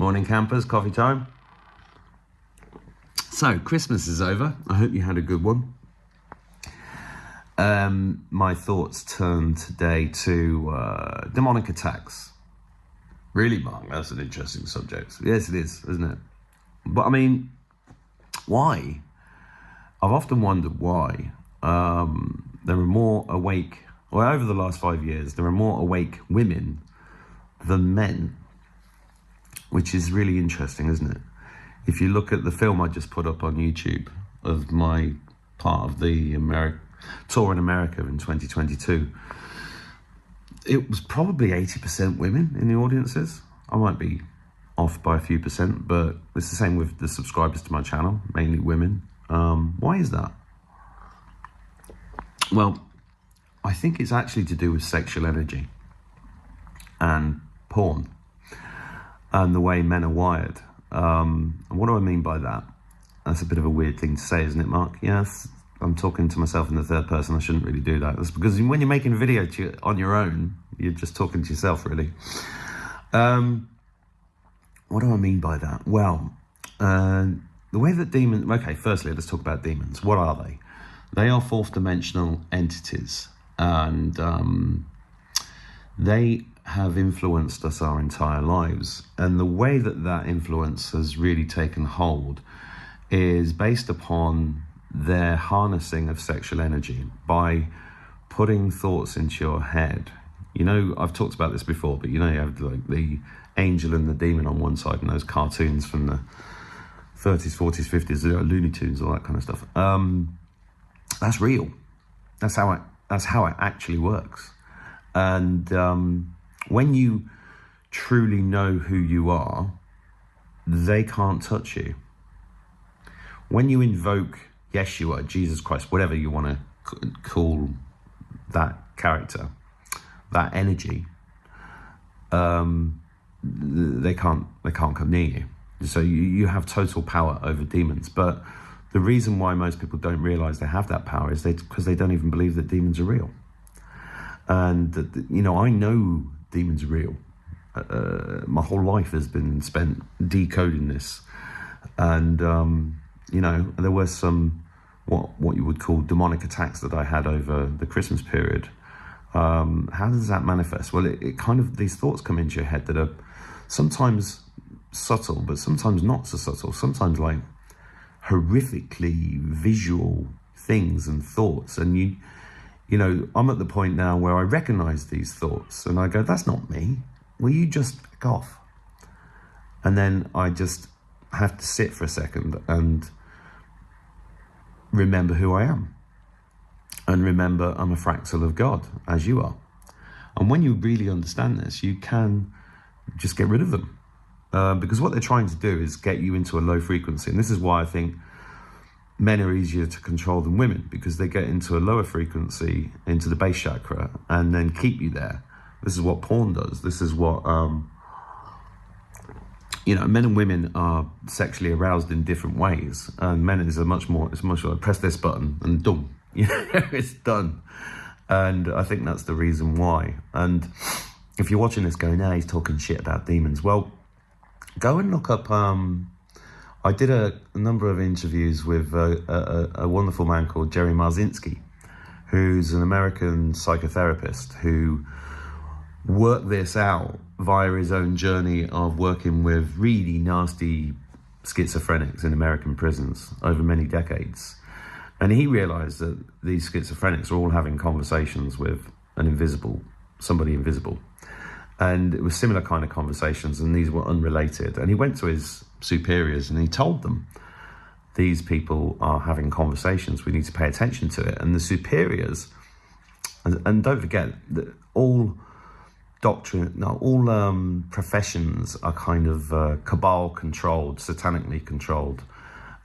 Morning campers, coffee time. So, Christmas is over. I hope you had a good one. My thoughts turn today to demonic attacks. Really, Mark, that's an interesting subject. Yes, it is, isn't it? But I mean, why? I've often wondered why. There are more awake, well, over the last 5 years, there are more awake women than men, which is really interesting, isn't it? If you look at the film I just put up on YouTube of my part of the tour in America in 2022, it was probably 80% women in the audiences. I might be off by a few percent, but it's the same with the subscribers to my channel, mainly women. Why is that? Well, I think it's actually to do with sexual energy and porn and the way men are wired. What do I mean by that? That's a bit of a weird thing to say, isn't it, Mark? Yes, I'm talking to myself in the third person. I shouldn't really do that. That's because when you're making a video on your own, you're just talking to yourself, really. What do I mean by that? Well, the way that demons... Okay, firstly, let's talk about demons. What are they? They are fourth dimensional entities, and they have influenced us our entire lives. And the way that that influence has really taken hold is based upon their harnessing of sexual energy by putting thoughts into your head. You know, I've talked about this before, but you know, you have like the angel and the demon on one side, and those cartoons from the 30s, 40s, 50s, Looney Tunes, all that kind of stuff. That's real. That's how it actually works. And when you truly know who you are, they can't touch you. When you invoke Yeshua, Jesus Christ, whatever you want to call that character, that energy, they can't come near you. So you have total power over demons. But the reason why most people don't realize they have that power is because they don't even believe that demons are real. And, you know, I know demons are real. My whole life has been spent decoding this. And, you know, there were some, what you would call demonic attacks that I had over the Christmas period. How does that manifest? Well, it kind of, these thoughts come into your head that are sometimes subtle, but sometimes not so subtle. Sometimes like horrifically visual things and thoughts. And you know, I'm at the point now where I recognize these thoughts and I go, that's not me. Will you just back off? And then I just have to sit for a second and remember who I am. And remember, I'm a fractal of God, as you are. And when you really understand this, you can just get rid of them. Because what they're trying to do is get you into a low frequency. And this is why I think men are easier to control than women, because they get into a lower frequency, into the base chakra, and then keep you there. This is what porn does. This is what, you know, men and women are sexually aroused in different ways. And men is much like press this button and done. You know, it's done. And I think that's the reason why. And if you're watching this going, he's talking shit about demons. Well, go and look up, I did a number of interviews with a wonderful man called Jerry Marzinsky, who's an American psychotherapist who worked this out via his own journey of working with really nasty schizophrenics in American prisons over many decades. And he realized that these schizophrenics are all having conversations with somebody invisible. And it was similar kind of conversations, and these were unrelated. And he went to his superiors and he told them, these people are having conversations, we need to pay attention to it. And the superiors, and don't forget that all professions are kind of cabal controlled, satanically controlled,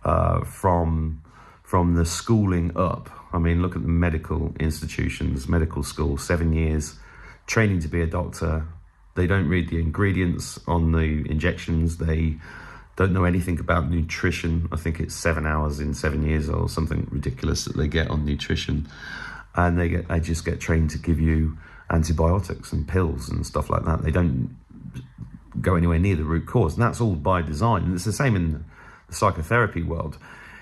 from the schooling up. I mean, look at the medical institutions, medical school, 7 years, training to be a doctor. They don't read the ingredients on the injections. They don't know anything about nutrition. I think it's 7 hours in 7 years or something ridiculous that they get on nutrition. And they just get trained to give you antibiotics and pills and stuff like that. They don't go anywhere near the root cause. And that's all by design. And it's the same in the psychotherapy world.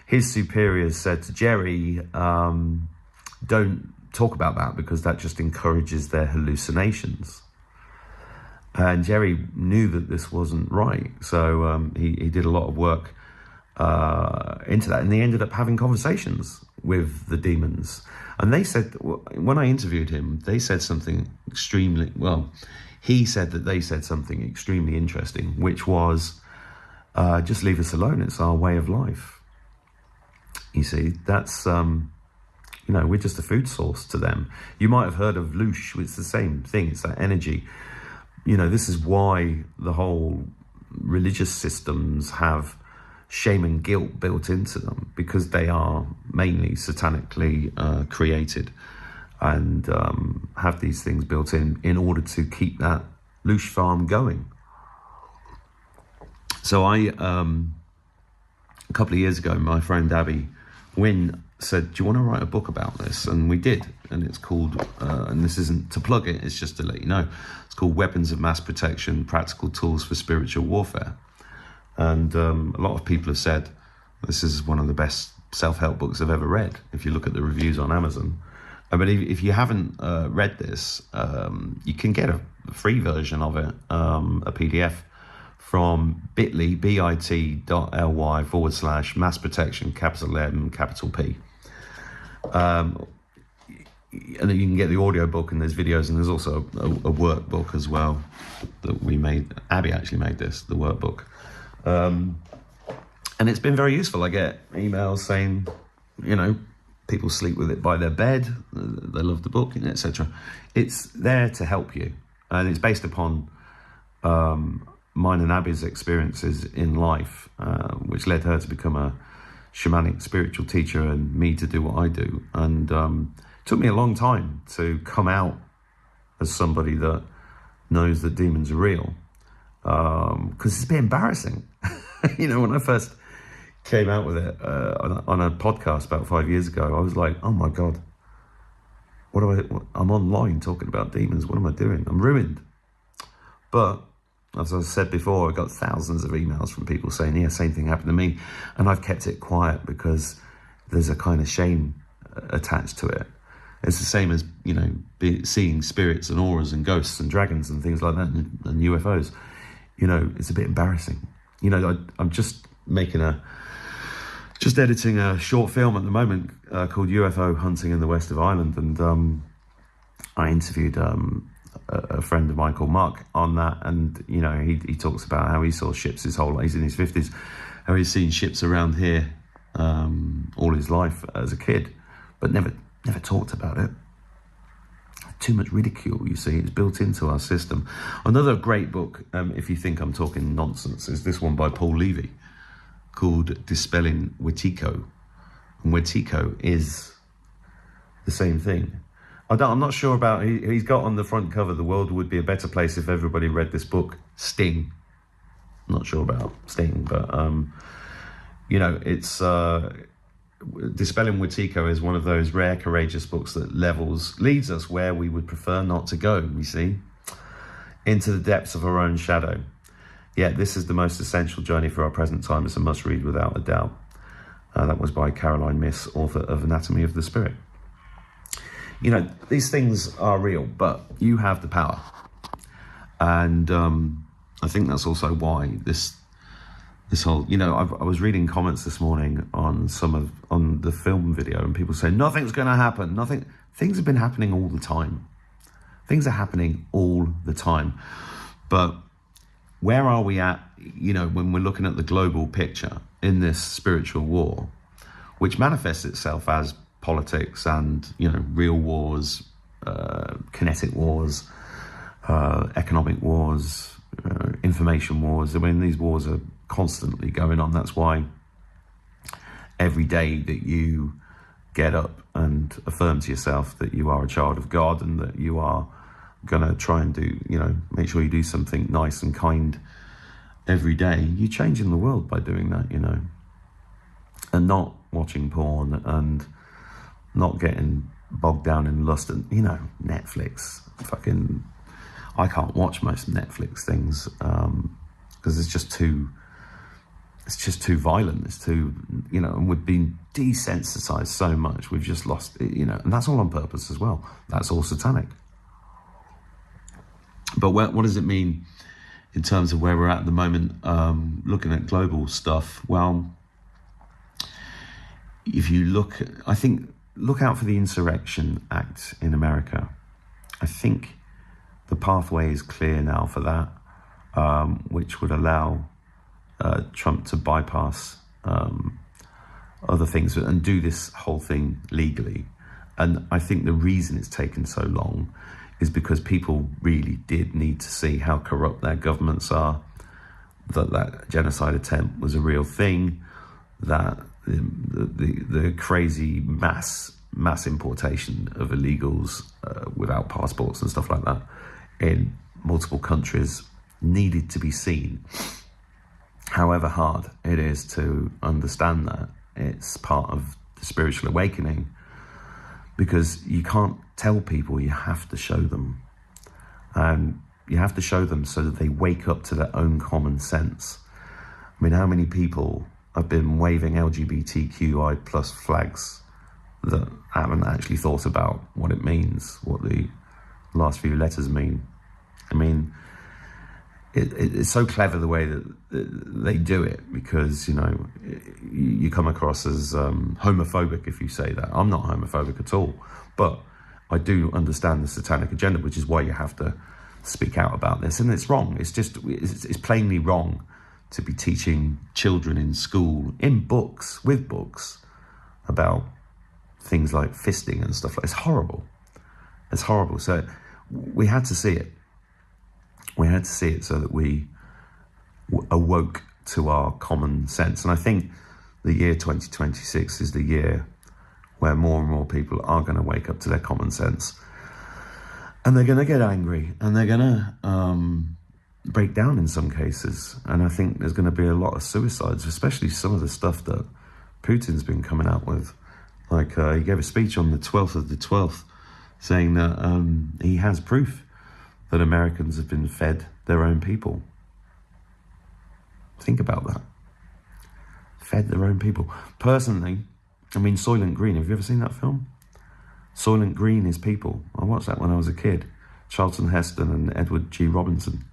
His superiors said to Jerry, don't talk about that because that just encourages their hallucinations. And Jerry knew that this wasn't right. So he did a lot of work into that. And they ended up having conversations with the demons. And they said, when I interviewed him, they said something extremely, well, he said that they said something extremely interesting, which was, just leave us alone. It's our way of life. You see, that's, we're just a food source to them. You might have heard of Loosh. It's the same thing. It's that energy. This is why the whole religious systems have shame and guilt built into them, because they are mainly satanically created and have these things built in order to keep that Loosh farm going. So a couple of years ago, my friend Abby Wynn said, do you want to write a book about this? And we did. And it's called, and this isn't to plug it, it's just to let you know, it's called Weapons of Mass Protection, Practical Tools for Spiritual Warfare. And a lot of people have said this is one of the best self-help books I've ever read, if you look at the reviews on Amazon. But if you haven't read this, you can get a free version of it, a PDF, from bit.ly/mass protection, capital M, capital P. And then you can get the audio book, and there's videos, and there's also a workbook as well that we made. Abby actually made this, the workbook. And it's been very useful. I get emails saying, people sleep with it by their bed, they love the book, etc. It's there to help you. And it's based upon mine and Abby's experiences in life, which led her to become a shamanic spiritual teacher and me to do what I do. And it took me a long time to come out as somebody that knows that demons are real. Because it's a bit embarrassing. When I first came out with it on a podcast about 5 years ago, I was like, oh my God, I'm online talking about demons. What am I doing? I'm ruined. But as I said before, I got thousands of emails from people saying, yeah, same thing happened to me. And I've kept it quiet because there's a kind of shame attached to it. It's the same as, seeing spirits and auras and ghosts and dragons and things like that and UFOs. It's a bit embarrassing. I'm just editing a short film at the moment called UFO Hunting in the West of Ireland. And I interviewed a friend of mine called Mark on that. And, he talks about how he saw ships his whole life. He's in his 50s, how he's seen ships around here all his life as a kid, but never talked about it. Too much ridicule, you see, it's built into our system. Another great book, if you think I'm talking nonsense, is this one by Paul Levy called Dispelling Wetiko. And Wetiko is the same thing. I'm not sure about, he's got on the front cover, the world would be a better place if everybody read this book, Sting. I'm not sure about Sting, but, it's... Dispelling Wetiko is one of those rare, courageous books that leads us where we would prefer not to go, you see, into the depths of our own shadow. Yet this is the most essential journey for our present time. It's a must-read without a doubt. That was by Caroline Myss, author of Anatomy of the Spirit. These things are real, but you have the power. And I think that's also why this whole, I was reading comments this morning on on the film video, and people say nothing's going to happen. Things have been happening all the time. Things are happening all the time. But where are we at, when we're looking at the global picture in this spiritual war, which manifests itself as politics and, real wars, kinetic wars, economic wars, information wars. I mean, these wars are constantly going on. That's why every day that you get up and affirm to yourself that you are a child of God and that you are going to try and do, make sure you do something nice and kind every day, you're changing the world by doing that, and not watching porn and not getting bogged down in lust and, Netflix, fucking I can't watch most Netflix things because it's just too violent. It's too, and we've been desensitized so much. We've just lost, and that's all on purpose as well. That's all satanic. But what does it mean in terms of where we're at the moment, looking at global stuff? Well, if you look out for the Insurrection Act in America. I think the pathway is clear now for that, which would allow Trump to bypass other things and do this whole thing legally. And I think the reason it's taken so long is because people really did need to see how corrupt their governments are, that genocide attempt was a real thing, that the crazy mass importation of illegals without passports and stuff like that in multiple countries needed to be seen. However hard it is to understand that, it's part of the spiritual awakening, because you can't tell people, you have to show them. And you have to show them so that they wake up to their own common sense. I mean, how many people have been waving LGBTQI plus flags that haven't actually thought about what it means, what the last few letters mean? I mean, it's so clever the way that they do it, because, you come across as homophobic if you say that. I'm not homophobic at all, but I do understand the satanic agenda, which is why you have to speak out about this. And it's wrong. It's plainly wrong to be teaching children in school, with books, about things like fisting and stuff like that. It's horrible. It's horrible. So we had to see it. We had to see it so that we awoke to our common sense. And I think the year 2026 is the year where more and more people are going to wake up to their common sense. And they're going to get angry, and they're going to break down in some cases. And I think there's going to be a lot of suicides, especially some of the stuff that Putin's been coming out with. Like he gave a speech on the 12th of the 12th saying that he has proof that Americans have been fed their own people. Think about that. Fed their own people. Personally, I mean, Soylent Green, have you ever seen that film? Soylent Green is people. I watched that when I was a kid. Charlton Heston and Edward G. Robinson.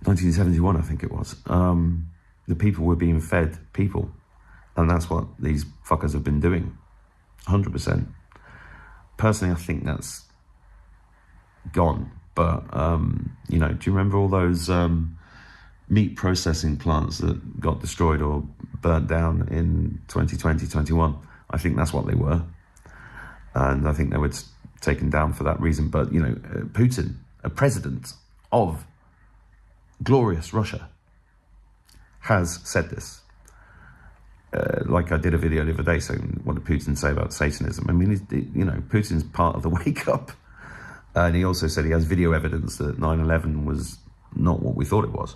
1971, I think it was. The people were being fed people. And that's what these fuckers have been doing. 100%. Personally, I think that's gone. But, do you remember all those meat processing plants that got destroyed or burnt down in 2020, 21? I think that's what they were. And I think they were taken down for that reason. But, Putin, a president of glorious Russia, has said this. Like I did a video the other day saying, what did Putin say about Satanism? I mean, Putin's part of the wake up. And he also said he has video evidence that 9/11 was not what we thought it was.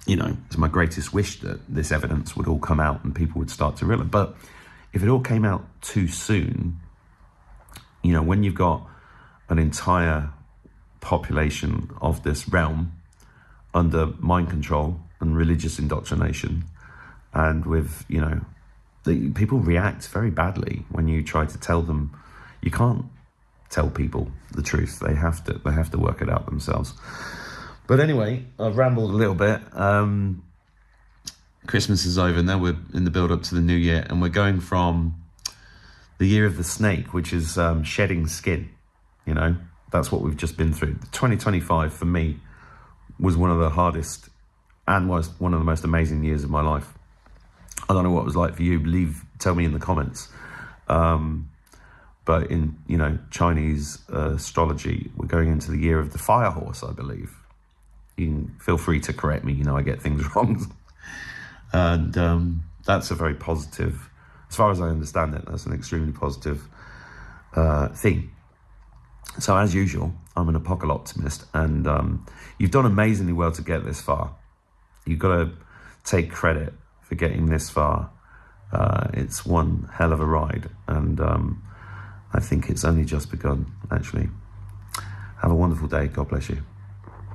It's my greatest wish that this evidence would all come out and people would start to realize. But if it all came out too soon, when you've got an entire population of this realm under mind control and religious indoctrination, and with, people react very badly when you try to tell them. You can't tell people the truth. They have to work it out themselves. But anyway, I've rambled a little bit. Christmas is over, now we're in the build up to the new year, and we're going from the year of the snake, which is shedding skin. That's what we've just been through. 2025 for me was one of the hardest and was one of the most amazing years of my life. I don't know what it was like for you. Tell me in the comments. But in, Chinese astrology, we're going into the year of the fire horse, I believe. You can feel free to correct me, I get things wrong. And that's a very positive, as far as I understand it, that's an extremely positive thing. So as usual, I'm an apocalyptimist, and you've done amazingly well to get this far. You've got to take credit for getting this far. It's one hell of a ride, and I think it's only just begun, actually. Have a wonderful day. God bless you.